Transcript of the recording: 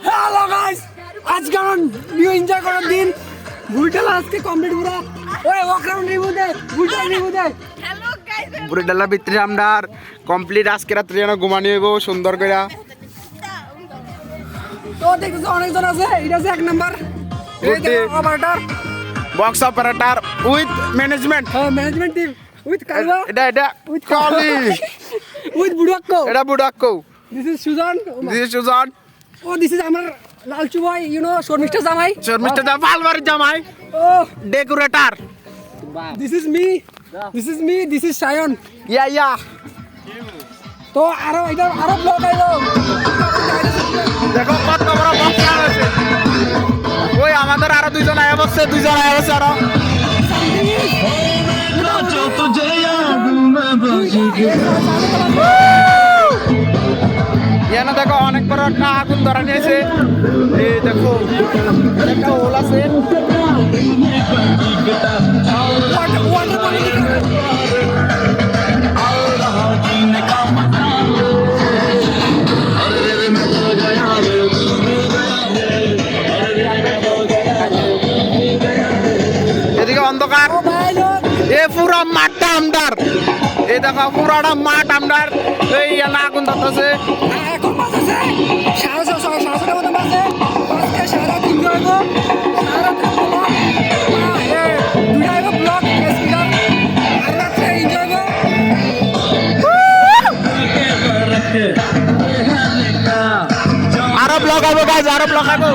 Hello guys, আজকে আমরা new enjoy করার দিন। বুলটালা আজকে কমপ্লিট পুরো। ওই ওয়াকরাউন্ড রিভিউ দে, বুলটালা রিভিউ দে। হ্যালো গাইস, পুরো ডালা ভিতরে আমরা কমপ্লিট আজকে রাত্রে যেন ঘুমানি হইব সুন্দর করে। তো দেখতেছো অনেকজন আছে, এটা আছে এক number operator, box operator with management. Management team with কালবা, এটা কালি, উইথ বুড়াক্কো। এটা বুড়াক্কো। This is Sujan, this is Sujan. ও দিস ইজ আমার লালচু ভাই, ইউ নো শর্মিষ্ঠা জামাই, শর্মিষ্ঠা দা বালবাড়ির জামাই, ও decorator. This is me, this is Sayan. Yeah তো আরো এটা আরো ব্লগ আইলো, দেখো কত বড় বক্স আছে। ওই আমাদের আরো দুইজন আয়া বসছে আরো। এখানে দেখো অনেক বড় একটা আগুন ধরা নিয়েছে। এই দেখো একটা হোল আছে। এদিকে অন্ধকার, এ পুরো মাঠটা আমদার। এই দেখো পুরোটা মাঠ আমদার। এই আগুন ধরতেছে। এখন বাজেছে 6:30 মতো বাজে। আজকে সারা দিন যাইব, সারা দিন দুইটা আইব ব্লগ স্পিকার, আর রাত্রে এনজয় আরো ব্লগ হবে গাইজ, আরো ব্লগ হবে।